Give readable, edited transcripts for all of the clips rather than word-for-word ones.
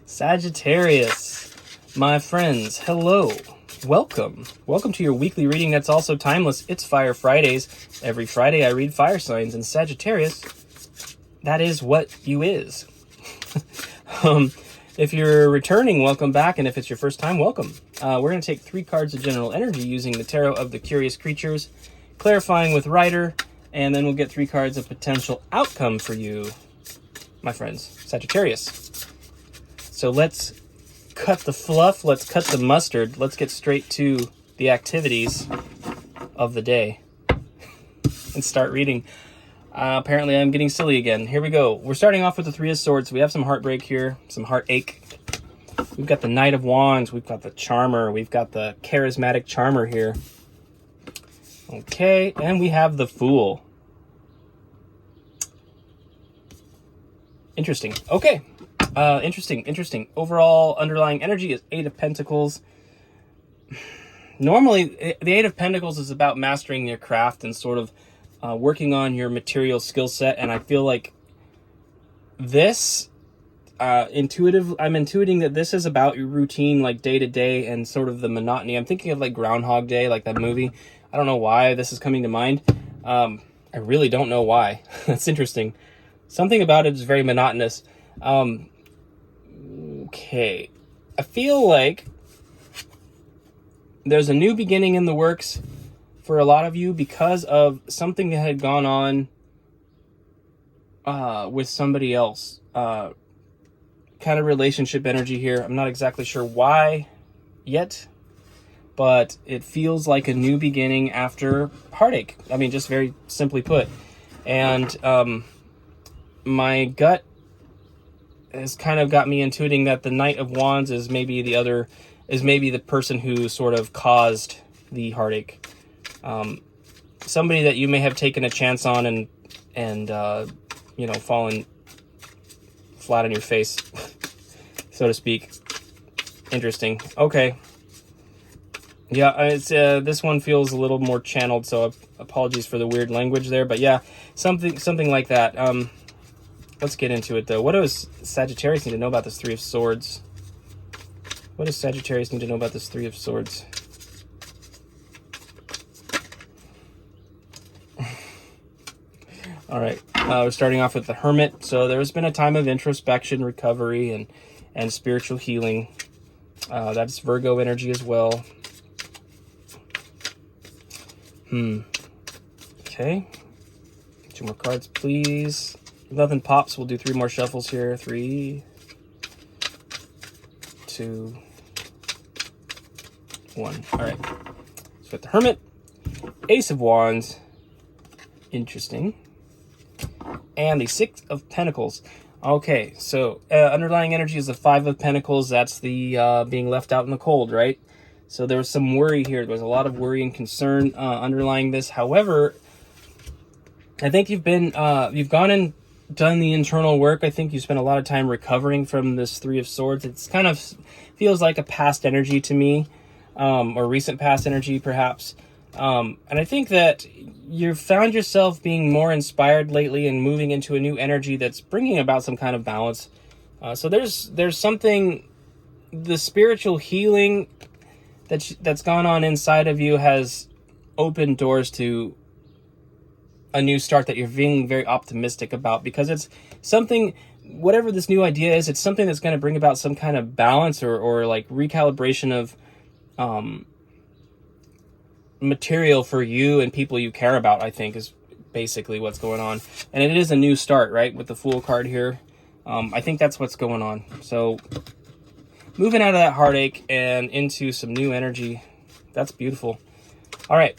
Sagittarius, my friends, hello. Welcome to your weekly reading that's also timeless. It's Fire Fridays. Every Friday I read fire signs, and Sagittarius, that is what you is. If you're returning, welcome back, and if it's your first time, welcome. We're going to take 3 cards of general energy using the Tarot of the Curious Creatures, clarifying with Rider, and then we'll get 3 cards of potential outcome for you, my friends, Sagittarius. So let's cut the fluff, let's cut the mustard, let's get straight to the activities of the day and start reading. Apparently I'm getting silly again. Here we go. We're starting off with the 3 of Swords. We have some heartbreak here, some heartache. We've got the Knight of Wands, we've got the Charmer, we've got the charismatic Charmer here. Okay, and we have the Fool. Interesting. Okay. Interesting. Overall underlying energy is 8 of Pentacles. Normally, the 8 of Pentacles is about mastering your craft and sort of working on your material skill set. And I feel like this, I'm intuiting that this is about your routine, like day to day and sort of the monotony. I'm thinking of like Groundhog Day, like that movie. I don't know why this is coming to mind. I really don't know why. That's interesting. Something about it is very monotonous. Okay, I feel like there's a new beginning in the works for a lot of you because of something that had gone on with somebody else. Kind of relationship energy here. I'm not exactly sure why yet, but it feels like a new beginning after heartache. I mean, just very simply put. And my gut has kind of got me intuiting that the Knight of Wands is maybe the person who sort of caused the heartache. Somebody that you may have taken a chance on and fallen flat on your face, so to speak. Interesting. Okay. Yeah, it's this one feels a little more channeled, so apologies for the weird language there, but yeah, something like that. Let's get into it, though. What does Sagittarius need to know about this 3 of Swords? What does Sagittarius need to know about this 3 of Swords? All right. We're starting off with the Hermit. So there's been a time of introspection, recovery, and spiritual healing. That's Virgo energy as well. Okay. 2 more cards, please. If nothing pops, we'll do 3 more shuffles here. 3, 2, 1. All right. So got the Hermit, Ace of Wands. Interesting. And the 6 of Pentacles. Okay, so underlying energy is the 5 of Pentacles. That's the being left out in the cold, right? So there was some worry here. There was a lot of worry and concern underlying this. However, I think you've gone and done the internal work. I think you spent a lot of time recovering from this 3 of Swords. It's kind of feels like a past energy to me, or recent past energy perhaps. And I think that you've found yourself being more inspired lately and moving into a new energy that's bringing about some kind of balance. So there's something, the spiritual healing that's gone on inside of you has opened doors to a new start that you're being very optimistic about, because it's something, whatever this new idea is, it's something that's going to bring about some kind of balance or like recalibration of material for you and people you care about, I think is basically what's going on. And it is a new start, right, with the Fool card here. I think that's what's going on. So moving out of that heartache and into some new energy. That's beautiful. All right.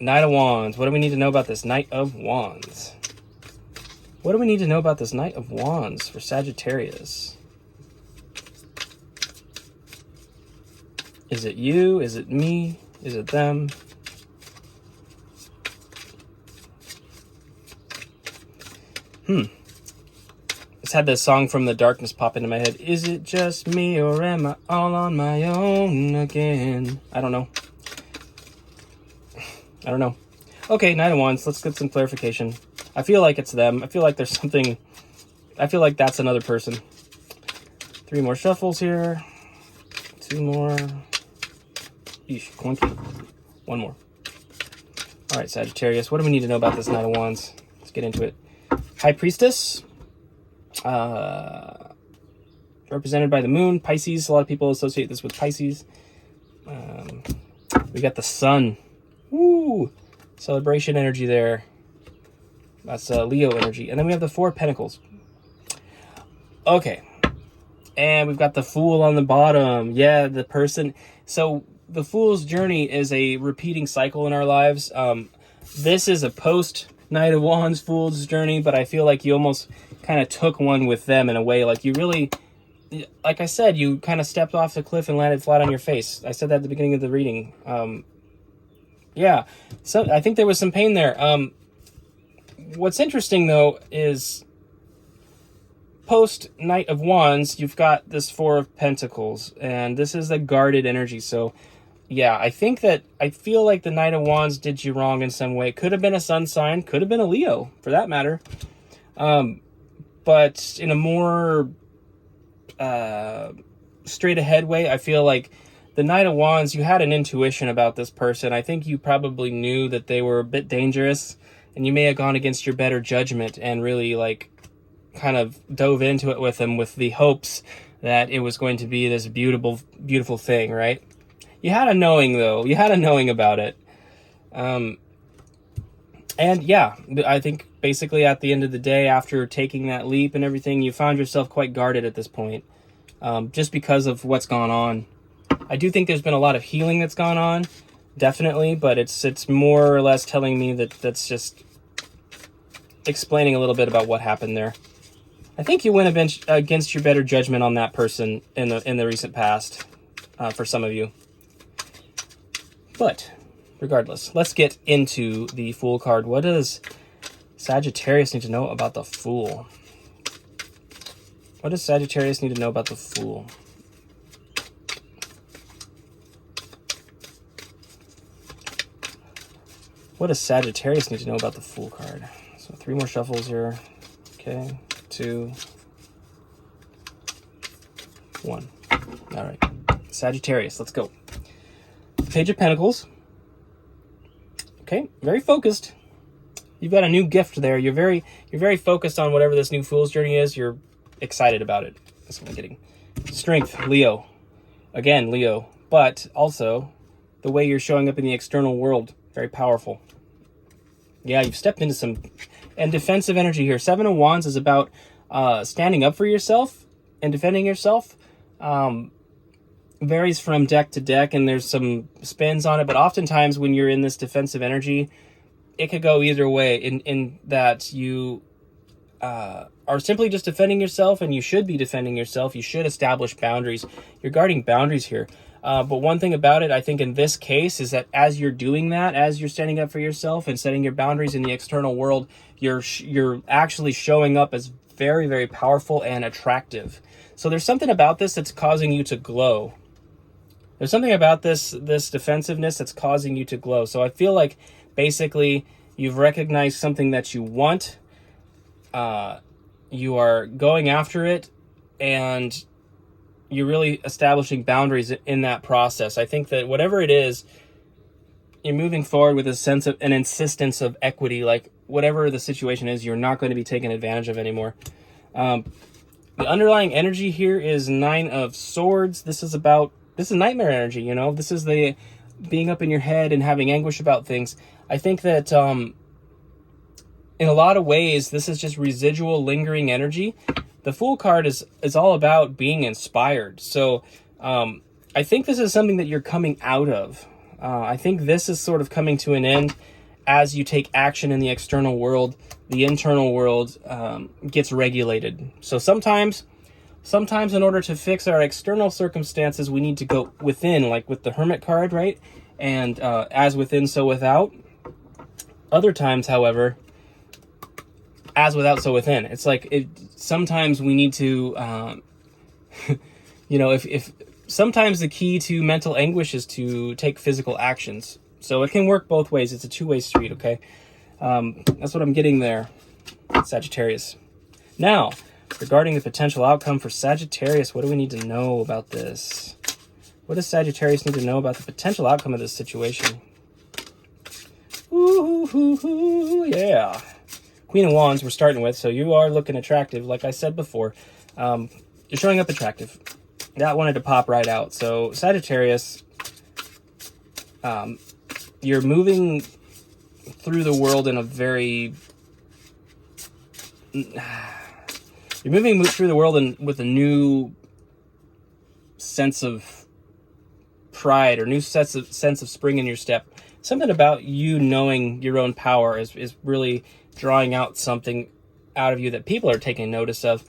Knight of Wands. What do we need to know about this Knight of Wands? What do we need to know about this Knight of Wands for Sagittarius? Is it you? Is it me? Is it them? Just had this song from The Darkness pop into my head. Is it just me or am I all on my own again? I don't know. Okay, Knight of Wands. Let's get some clarification. I feel like it's them. I feel like there's something. I feel like that's another person. 3 more shuffles here. 2 more. Eesh, clunky. 1 more. All right, Sagittarius, what do we need to know about this Knight of Wands? Let's get into it. High Priestess, represented by the moon, Pisces. A lot of people associate this with Pisces. We got the Sun. Woo! Celebration energy there. That's Leo energy. And then we have the 4 of Pentacles. Okay. And we've got the Fool on the bottom. Yeah, the person. So the Fool's journey is a repeating cycle in our lives. This is a post-Knight of Wands Fool's journey, but I feel like you almost kind of took one with them in a way. Like you really, like I said, you kind of stepped off the cliff and landed flat on your face. I said that at the beginning of the reading. Yeah, so I think there was some pain there. What's interesting, though, is post Knight of Wands, you've got this 4 of Pentacles, and this is a guarded energy. So, yeah, I feel like the Knight of Wands did you wrong in some way. Could have been a sun sign, could have been a Leo, for that matter. But in a more straight ahead way, I feel like the Knight of Wands, you had an intuition about this person. I think you probably knew that they were a bit dangerous, and you may have gone against your better judgment and really, like, kind of dove into it with them with the hopes that it was going to be this beautiful, beautiful thing, right? You had a knowing, though. You had a knowing about it. And, yeah, I think basically at the end of the day, after taking that leap and everything, you found yourself quite guarded at this point, just because of what's gone on. I do think there's been a lot of healing that's gone on, definitely, but it's more or less telling me that that's just explaining a little bit about what happened there. I think you went against your better judgment on that person in the recent past, for some of you. But regardless, let's get into the Fool card. What does Sagittarius need to know about the Fool? What does Sagittarius need to know about the Fool? What does Sagittarius need to know about the Fool card? So 3 more shuffles here. Okay, 2, 1. All right, Sagittarius, let's go. Page of Pentacles. Okay, very focused. You've got a new gift there. You're very focused on whatever this new Fool's journey is. You're excited about it. That's what I'm getting. Strength, Leo. Again, Leo. But also, the way you're showing up in the external world, very powerful. Yeah, you've stepped into some... And defensive energy here. 7 of Wands is about standing up for yourself and defending yourself. Varies from deck to deck, and there's some spins on it. But oftentimes when you're in this defensive energy, it could go either way in that you are simply just defending yourself, and you should be defending yourself. You should establish boundaries. You're guarding boundaries here. But one thing about it, I think in this case, is that as you're doing that, as you're standing up for yourself and setting your boundaries in the external world, you're actually showing up as very, very powerful and attractive. So there's something about this that's causing you to glow. There's something about this defensiveness that's causing you to glow. So I feel like basically you've recognized something that you want. You are going after it, and you're really establishing boundaries in that process. I think that whatever it is, you're moving forward with a sense of an insistence of equity. Like whatever the situation is, you're not going to be taken advantage of anymore. The underlying energy here is 9 of Swords. This is nightmare energy, you know? This is the being up in your head and having anguish about things. I think that in a lot of ways, this is just residual lingering energy. The Fool card is all about being inspired. So I think this is something that you're coming out of. I think this is sort of coming to an end as you take action in the external world. The internal world gets regulated. So sometimes in order to fix our external circumstances, we need to go within, like with the Hermit card, right? And as within, so without. Other times, however, as without, so within. It's like sometimes we need to, if sometimes the key to mental anguish is to take physical actions. So it can work both ways. It's a two-way street, okay? That's what I'm getting there, Sagittarius. Now, regarding the potential outcome for Sagittarius. What do we need to know about this? What does Sagittarius need to know about the potential outcome of this situation? Ooh, yeah. Queen of Wands we're starting with, so you are looking attractive, like I said before. You're showing up attractive. That wanted to pop right out. So Sagittarius, you're moving through the world in a very... You're moving through the world with a new sense of pride or new sense of spring in your step. Something about you knowing your own power is really drawing out something out of you that people are taking notice of.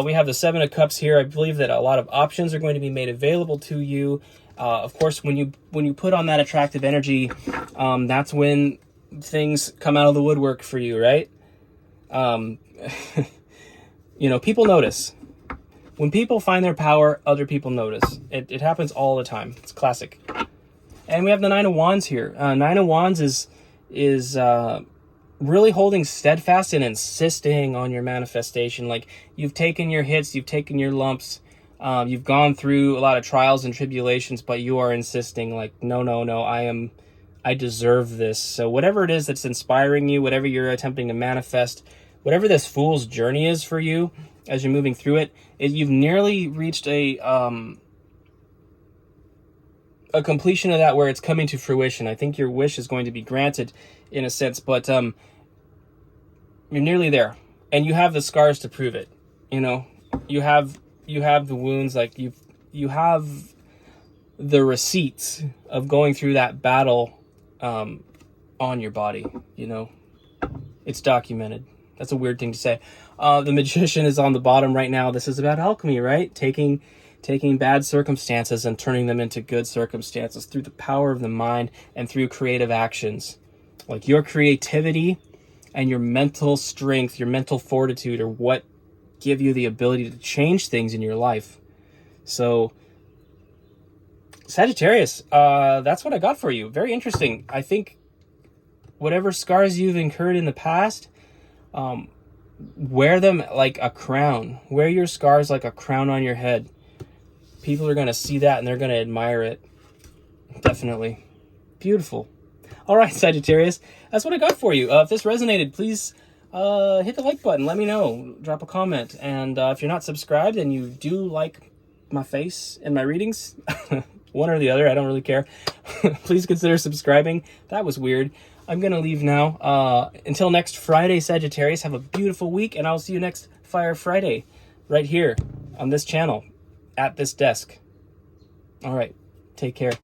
We have the Seven of Cups here. I believe that a lot of options are going to be made available to you. Of course, when you put on that attractive energy, that's when things come out of the woodwork for you, right? You know, people notice. When people find their power, other people notice. It happens all the time. It's classic. And we have the Nine of Wands here. Nine of Wands is really holding steadfast and insisting on your manifestation. Like, you've taken your hits, you've taken your lumps, you've gone through a lot of trials and tribulations, but you are insisting, like, no, I deserve this. So whatever it is that's inspiring you, whatever you're attempting to manifest, whatever this fool's journey is for you as you're moving through it, you've nearly reached a completion of that where it's coming to fruition. I think your wish is going to be granted in a sense, but you're nearly there, and you have the scars to prove it. You know, you have the wounds, like you have the receipts of going through that battle on your body. You know, it's documented. That's a weird thing to say. The Magician is on the bottom right now. This is about alchemy, right? Taking bad circumstances and turning them into good circumstances through the power of the mind and through creative actions. Like, your creativity and your mental strength, your mental fortitude are what give you the ability to change things in your life. So, Sagittarius, that's what I got for you. Very interesting. I think whatever scars you've incurred in the past, wear them like a crown. Wear your scars like a crown on your head. People are going to see that and they're going to admire it. Definitely. Beautiful. All right, Sagittarius, that's what I got for you. If this resonated, please hit the like button. Let me know. Drop a comment. And if you're not subscribed and you do like my face and my readings, one or the other, I don't really care, please consider subscribing. That was weird. I'm going to leave now. Until next Friday, Sagittarius, have a beautiful week, and I'll see you next Fire Friday right here on this channel at this desk. All right, take care.